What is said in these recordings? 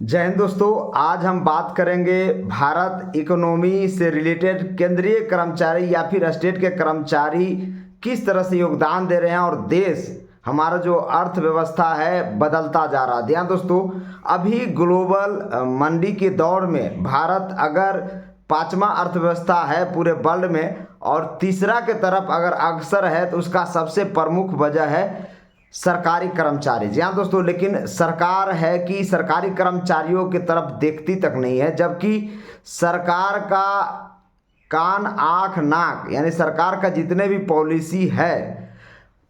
जय हिंद दोस्तों। आज हम बात करेंगे भारत इकोनॉमी से रिलेटेड केंद्रीय कर्मचारी या फिर स्टेट के कर्मचारी किस तरह से योगदान दे रहे हैं और देश हमारा जो अर्थव्यवस्था है बदलता जा रहा है। ध्यान दोस्तों, अभी ग्लोबल मंदी के दौर में भारत अगर पांचवा अर्थव्यवस्था है पूरे वर्ल्ड में और तीसरा के तरफ अगर अग्रसर है तो उसका सबसे प्रमुख वजह है सरकारी कर्मचारी। जी हाँ दोस्तों, लेकिन सरकार है कि सरकारी कर्मचारियों की तरफ देखती तक नहीं है, जबकि सरकार का कान आँख नाक यानी सरकार का जितने भी पॉलिसी है,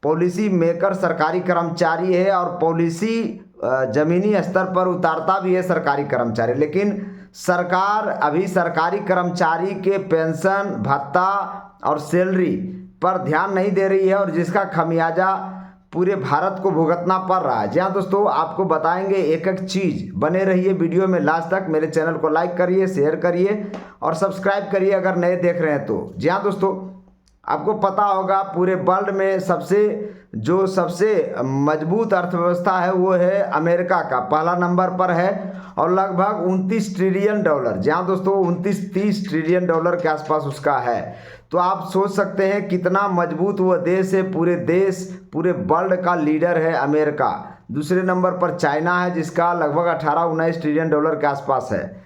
पॉलिसी मेकर सरकारी कर्मचारी है और पॉलिसी जमीनी स्तर पर उतारता भी है सरकारी कर्मचारी। लेकिन सरकार अभी सरकारी कर्मचारी के पेंशन भत्ता और सैलरी पर ध्यान नहीं दे रही है और जिसका खमियाजा पूरे भारत को भुगतना पड़ रहा है। जी हाँ दोस्तों, आपको बताएंगे एक एक चीज़। बने रहिए वीडियो में लास्ट तक। मेरे चैनल को लाइक करिए, शेयर करिए और सब्सक्राइब करिए अगर नए देख रहे हैं तो। जी हाँ दोस्तों, आपको पता होगा पूरे वर्ल्ड में सबसे मजबूत अर्थव्यवस्था है वो है अमेरिका का, पहला नंबर पर है और लगभग 29 ट्रिलियन डॉलर। जी हाँ दोस्तों, 29-30 ट्रिलियन डॉलर के आसपास उसका है। तो आप सोच सकते हैं कितना मजबूत वो देश है। पूरे वर्ल्ड का लीडर है अमेरिका। दूसरे नंबर पर चाइना है जिसका लगभग 18-19 ट्रिलियन डॉलर के आसपास है।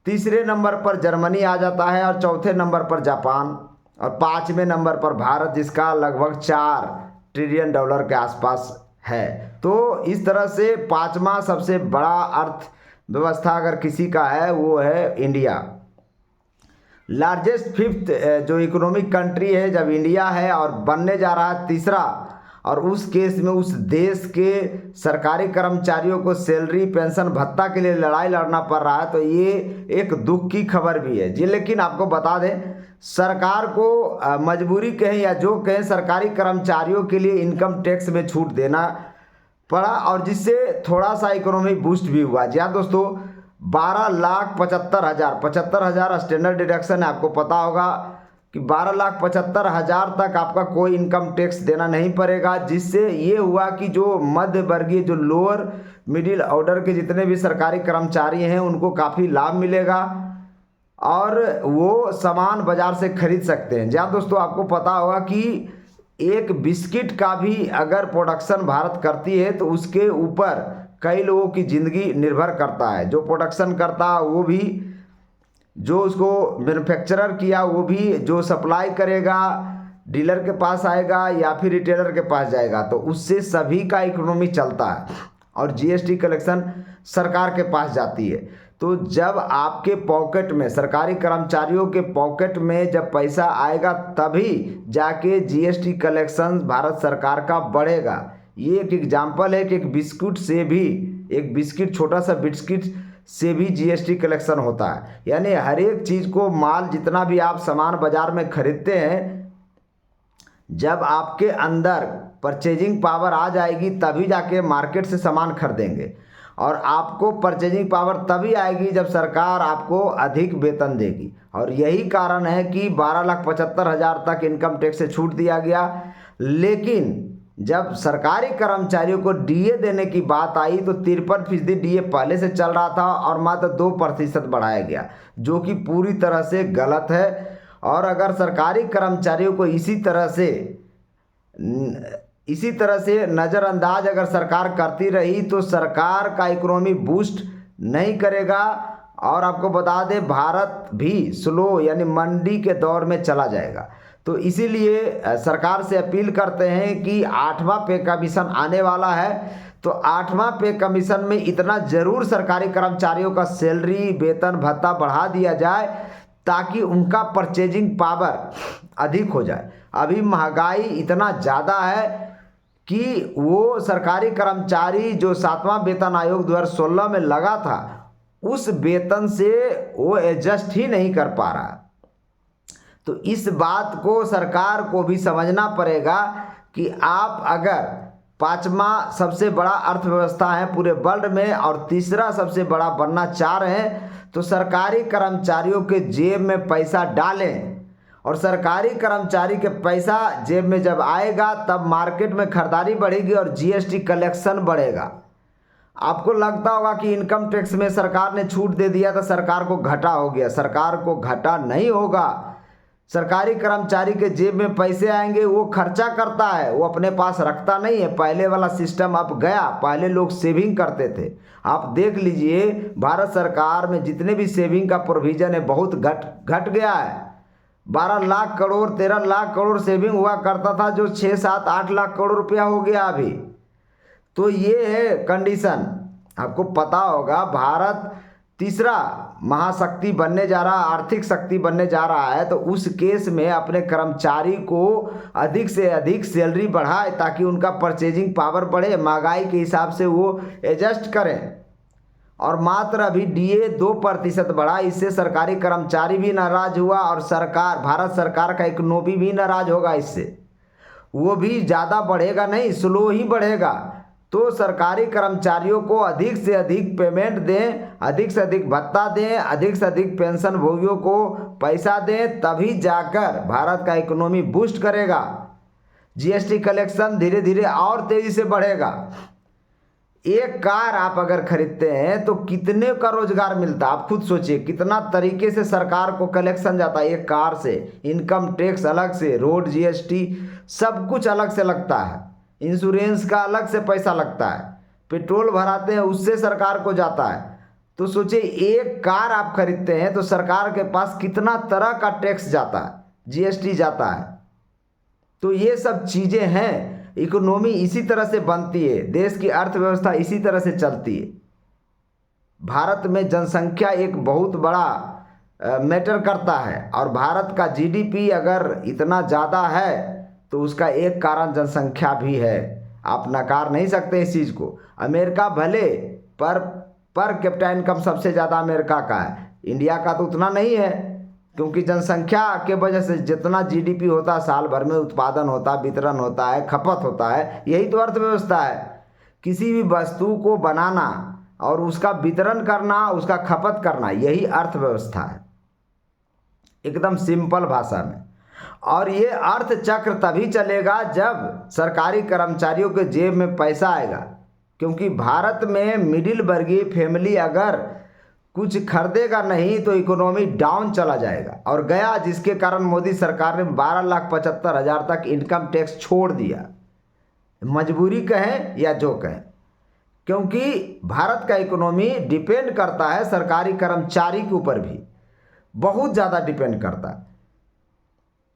तीसरे नंबर पर जर्मनी आ जाता है और चौथे नंबर पर जापान और पाँचवें नंबर पर भारत जिसका लगभग 4 ट्रिलियन डॉलर के आसपास है। तो इस तरह से पांचवा सबसे बड़ा अर्थव्यवस्था अगर किसी का है वो है इंडिया। लार्जेस्ट फिफ्थ जो इकोनॉमिक कंट्री है जब इंडिया है और बनने जा रहा है तीसरा, और उस केस में उस देश के सरकारी कर्मचारियों को सैलरी पेंशन भत्ता के लिए लड़ाई लड़ना पड़ रहा है, तो ये एक दुख की खबर भी है जी। लेकिन आपको बता दें, सरकार को मजबूरी कहें या जो कहें सरकारी कर्मचारियों के लिए इनकम टैक्स में छूट देना पड़ा और जिससे थोड़ा सा इकोनॉमी बूस्ट भी हुआ। जी हाँ दोस्तों, 12,75,000 स्टैंडर्ड डिडक्शन है। आपको पता होगा कि 12,75,000 तक आपका कोई इनकम टैक्स देना नहीं पड़ेगा, जिससे ये हुआ कि जो मध्य वर्गीय जो लोअर मिडिल ऑर्डर के जितने भी सरकारी कर्मचारी हैं उनको काफ़ी लाभ मिलेगा और वो सामान बाजार से खरीद सकते हैं। जहाँ दोस्तों आपको पता होगा कि एक बिस्किट का भी अगर प्रोडक्शन भारत करती है तो उसके ऊपर कई लोगों की ज़िंदगी निर्भर करता है। जो प्रोडक्शन करता है वो भी, जो उसको मैन्युफैक्चरर किया वो भी, जो सप्लाई करेगा डीलर के पास आएगा या फिर रिटेलर के पास जाएगा, तो उससे सभी का इकोनॉमी चलता है और जीएसटी कलेक्शन सरकार के पास जाती है। तो जब आपके पॉकेट में, सरकारी कर्मचारियों के पॉकेट में जब पैसा आएगा तभी जाके जीएसटी कलेक्शन भारत सरकार का बढ़ेगा। ये एक एग्जाम्पल है कि एक बिस्किट छोटा सा बिस्किट से भी जीएसटी कलेक्शन होता है। यानी हर एक चीज़ को, माल जितना भी आप सामान बाजार में खरीदते हैं, जब आपके अंदर परचेजिंग पावर आ जाएगी तभी जाके मार्केट से सामान खरीदेंगे और आपको परचेजिंग पावर तभी आएगी जब सरकार आपको अधिक वेतन देगी। और यही कारण है कि 12,75,000 तक इनकम टैक्स से छूट दिया गया। लेकिन जब सरकारी कर्मचारियों को डीए देने की बात आई तो 53% डीए पहले से चल रहा था और मात्र 2% बढ़ाया गया, जो कि पूरी तरह से गलत है। और अगर सरकारी कर्मचारियों को इसी तरह से नज़रअंदाज अगर सरकार करती रही तो सरकार का इकोनॉमी बूस्ट नहीं करेगा और आपको बता दें भारत भी स्लो यानी मंदी के दौर में चला जाएगा। तो इसीलिए सरकार से अपील करते हैं कि 8वां पे कमीशन आने वाला है, तो 8वां पे कमीशन में इतना ज़रूर सरकारी कर्मचारियों का सैलरी वेतन भत्ता बढ़ा दिया जाए ताकि उनका परचेजिंग पावर अधिक हो जाए। अभी महंगाई इतना ज़्यादा है कि वो सरकारी कर्मचारी जो 7वां वेतन आयोग 2016 में लगा था उस वेतन से वो एडजस्ट ही नहीं कर पा रहा। तो इस बात को सरकार को भी समझना पड़ेगा कि आप अगर पांचवा सबसे बड़ा अर्थव्यवस्था है पूरे वर्ल्ड में और तीसरा सबसे बड़ा बनना चाह रहे हैं तो सरकारी कर्मचारियों के जेब में पैसा डालें और सरकारी कर्मचारी के पैसा जेब में जब आएगा तब मार्केट में खरीदारी बढ़ेगी और जीएसटी कलेक्शन बढ़ेगा। आपको लगता होगा कि इनकम टैक्स में सरकार ने छूट दे दिया तो सरकार को घाटा हो गया। सरकार को घाटा नहीं होगा। सरकारी कर्मचारी के जेब में पैसे आएंगे, वो खर्चा करता है, वो अपने पास रखता नहीं है। पहले वाला सिस्टम अब गया। पहले लोग सेविंग करते थे। आप देख लीजिए भारत सरकार में जितने भी सेविंग का प्रोविजन है बहुत घट गया है। 12 लाख करोड़ 13 लाख करोड़ सेविंग हुआ करता था, जो 6 7 8 लाख करोड़ रुपया हो गया अभी। तो ये है कंडीशन। आपको पता होगा भारत तीसरा महाशक्ति बनने जा रहा, आर्थिक शक्ति बनने जा रहा है। तो उस केस में अपने कर्मचारी को अधिक से अधिक सैलरी बढ़ाए ताकि उनका परचेजिंग पावर बढ़े, महंगाई के हिसाब से वो एडजस्ट करें। और मात्र अभी डीए 2% बढ़ा, इससे सरकारी कर्मचारी भी नाराज हुआ और सरकार, भारत सरकार का इकोनॉमी भी नाराज होगा। इससे वो भी ज़्यादा बढ़ेगा नहीं, स्लो ही बढ़ेगा। तो सरकारी कर्मचारियों को अधिक से अधिक पेमेंट दें, अधिक से अधिक भत्ता दें, अधिक से अधिक पेंशन भोगियों को पैसा दें, तभी जाकर भारत का इकोनॉमी बूस्ट करेगा। जीएसटी कलेक्शन धीरे धीरे और तेज़ी से बढ़ेगा। एक कार आप अगर खरीदते हैं तो कितने का रोजगार मिलता है, आप खुद सोचिए। कितना तरीके से सरकार को कलेक्शन जाता है एक कार से। इनकम टैक्स अलग से, रोड जीएसटी सब कुछ अलग से लगता है, इंश्योरेंस का अलग से पैसा लगता है, पेट्रोल भराते हैं उससे सरकार को जाता है। तो सोचिए एक कार आप खरीदते हैं तो सरकार के पास कितना तरह का टैक्स जाता है, जीएसटी जाता है। तो ये सब चीज़ें हैं। इकोनॉमी इसी तरह से बनती है, देश की अर्थव्यवस्था इसी तरह से चलती है। भारत में जनसंख्या एक बहुत बड़ा मैटर करता है और भारत का जीडीपी अगर इतना ज़्यादा है तो उसका एक कारण जनसंख्या भी है। आप नकार नहीं सकते इस चीज़ को। अमेरिका भले पर कैपिटा इनकम सबसे ज़्यादा अमेरिका का है, इंडिया का तो उतना नहीं है, क्योंकि जनसंख्या के वजह से जितना जीडीपी होता है, साल भर में उत्पादन होता है, वितरण होता है, खपत होता है, यही तो अर्थव्यवस्था है। किसी भी वस्तु को बनाना और उसका वितरण करना, उसका खपत करना, यही अर्थव्यवस्था है, एकदम सिंपल भाषा में। और ये अर्थ चक्र तभी चलेगा जब सरकारी कर्मचारियों के जेब में पैसा आएगा। क्योंकि भारत में मिडिल वर्गीय फैमिली अगर कुछ खरीदेगा नहीं तो इकोनॉमी डाउन चला जाएगा, और गया, जिसके कारण मोदी सरकार ने 12,75,000 तक इनकम टैक्स छोड़ दिया। मजबूरी कहें या जो कहें, क्योंकि भारत का इकोनॉमी डिपेंड करता है सरकारी कर्मचारी के ऊपर भी, बहुत ज़्यादा डिपेंड करता है।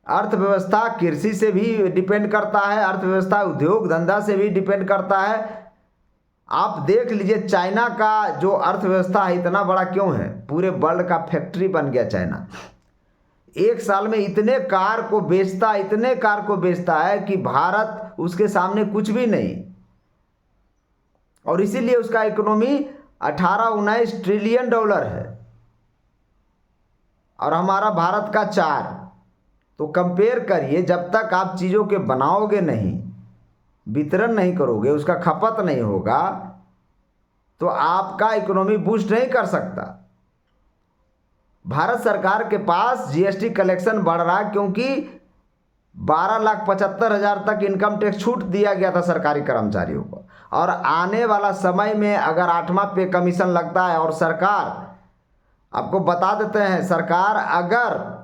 अर्थव्यवस्था कृषि से भी डिपेंड करता है, अर्थव्यवस्था उद्योग धंधा से भी डिपेंड करता है। आप देख लीजिए चाइना का जो अर्थव्यवस्था है इतना बड़ा क्यों है, पूरे वर्ल्ड का फैक्ट्री बन गया चाइना। एक साल में इतने कार को बेचता है कि भारत उसके सामने कुछ भी नहीं। और इसीलिए उसका इकोनॉमी 18-19 ट्रिलियन डॉलर है और हमारा भारत का 4। तो कंपेयर करिए, जब तक आप चीज़ों के बनाओगे नहीं, वितरण नहीं करोगे, उसका खपत नहीं होगा, तो आपका इकोनॉमी बूस्ट नहीं कर सकता। भारत सरकार के पास जीएसटी कलेक्शन बढ़ रहा है क्योंकि 12,75,000 तक इनकम टैक्स छूट दिया गया था सरकारी कर्मचारियों को। और आने वाला समय में अगर 8वां पे कमीशन लगता है, और सरकार, आपको बता देते हैं, सरकार अगर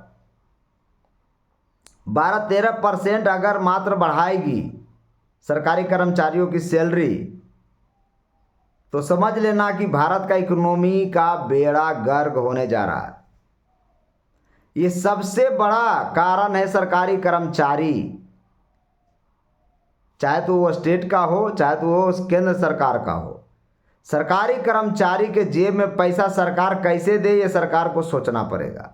12-13% अगर मात्र बढ़ाएगी सरकारी कर्मचारियों की सैलरी, तो समझ लेना कि भारत का इकोनॉमी का बेड़ा गर्क होने जा रहा है। ये सबसे बड़ा कारण है सरकारी कर्मचारी, चाहे तो वो स्टेट का हो, चाहे तो वो केंद्र सरकार का हो। सरकारी कर्मचारी के जेब में पैसा सरकार कैसे दे, ये सरकार को सोचना पड़ेगा।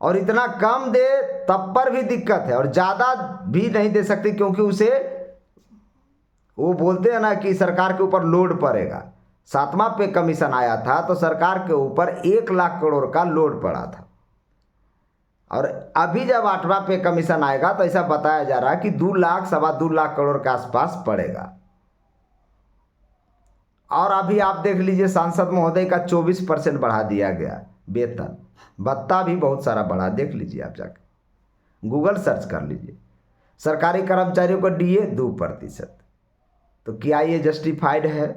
और इतना कम दे तब पर भी दिक्कत है, और ज़्यादा भी नहीं दे सकती, क्योंकि उसे, वो बोलते हैं ना कि सरकार के ऊपर लोड पड़ेगा। 7वां पे कमीशन आया था तो सरकार के ऊपर 1 लाख करोड़ का लोड पड़ा था, और अभी जब 8वां पे कमीशन आएगा तो ऐसा बताया जा रहा है कि 2 लाख 2.25 लाख करोड़ के आसपास पड़ेगा। और अभी आप देख लीजिए सांसद महोदय का 24% बढ़ा दिया गया वेतन, भत्ता भी बहुत सारा बढ़ा, देख लीजिए आप जाकर गूगल सर्च कर लीजिए। सरकारी कर्मचारियों को डीए 2%, तो क्या ये जस्टिफाइड है?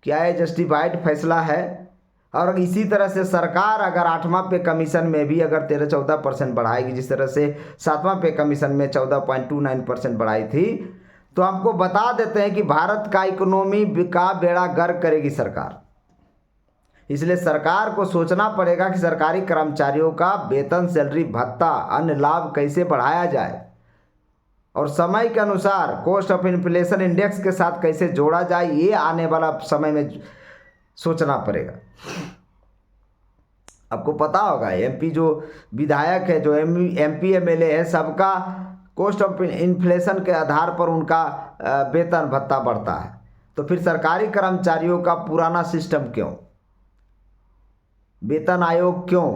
क्या ये जस्टिफाइड फैसला है? और इसी तरह से सरकार अगर 8वां पे कमीशन में भी अगर 13-14% बढ़ाएगी, जिस तरह से 7वां पे कमीशन में 14.29% बढ़ाई थी, तो आपको बता देते हैं कि भारत का इकोनॉमी का बेड़ा गर्क करेगी सरकार। इसलिए सरकार को सोचना पड़ेगा कि सरकारी कर्मचारियों का वेतन, सैलरी, भत्ता, अन्य लाभ कैसे बढ़ाया जाए और समय के अनुसार कॉस्ट ऑफ इन्फ्लेशन इंडेक्स के साथ कैसे जोड़ा जाए, ये आने वाला समय में सोचना पड़ेगा। आपको पता होगा एमपी जो विधायक है, जो एमपी एमएलए है, सबका कॉस्ट ऑफ इन्फ्लेशन के आधार पर उनका वेतन भत्ता बढ़ता है। तो फिर सरकारी कर्मचारियों का पुराना सिस्टम क्यों? वेतन आयोग क्यों?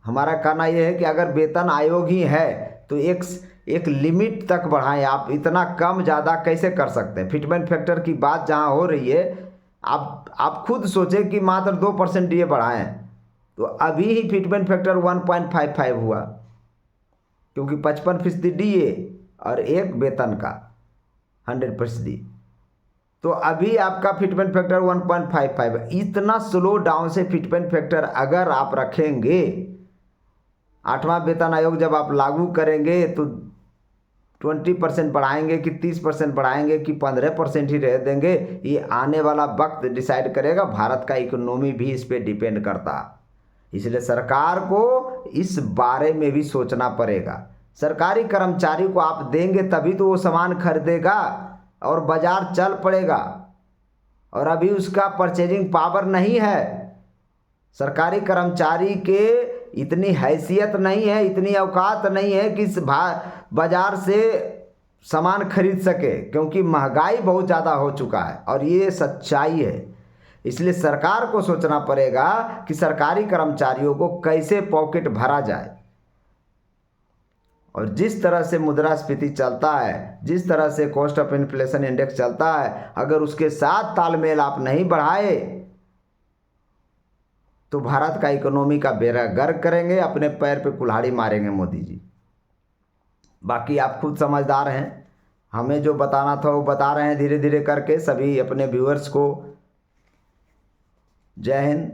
हमारा कहना यह है कि अगर वेतन आयोग ही है तो एक लिमिट तक बढ़ाएं। आप इतना कम ज़्यादा कैसे कर सकते हैं? फिटमेंट फैक्टर की बात जहां हो रही है, आप खुद सोचें कि मात्र 2% ये बढ़ाएं, तो अभी ही फिटमेंट फैक्टर 1.55 हुआ, क्योंकि 55% डीए और एक वेतन का 100%। तो अभी आपका फिटमेंट फैक्टर 1.55 है। इतना स्लो डाउन से फिटमेंट फैक्टर अगर आप रखेंगे, 8वां वेतन आयोग जब आप लागू करेंगे तो 20% बढ़ाएंगे कि 30% बढ़ाएंगे कि 15% ही रह देंगे, ये आने वाला वक्त डिसाइड करेगा। भारत का इकोनॉमी भी इस पर डिपेंड करता, इसलिए सरकार को इस बारे में भी सोचना पड़ेगा। सरकारी कर्मचारी को आप देंगे तभी तो वो सामान खरीदेगा और बाजार चल पड़ेगा, और अभी उसका परचेजिंग पावर नहीं है। सरकारी कर्मचारी के इतनी हैसियत नहीं है, इतनी औकात नहीं है कि इस बाजार से सामान खरीद सके, क्योंकि महंगाई बहुत ज़्यादा हो चुका है और ये सच्चाई है। इसलिए सरकार को सोचना पड़ेगा कि सरकारी कर्मचारियों को कैसे पॉकेट भरा जाए। और जिस तरह से मुद्रास्फीति चलता है, जिस तरह से कॉस्ट ऑफ इन्फ्लेशन इंडेक्स चलता है, अगर उसके साथ तालमेल आप नहीं बढ़ाए तो भारत का इकोनॉमी का बेड़ा गर्क करेंगे, अपने पैर पे कुल्हाड़ी मारेंगे मोदी जी। बाकी आप खुद समझदार हैं, हमें जो बताना था वो बता रहे हैं धीरे धीरे करके सभी अपने व्यूअर्स को। जय हिंद।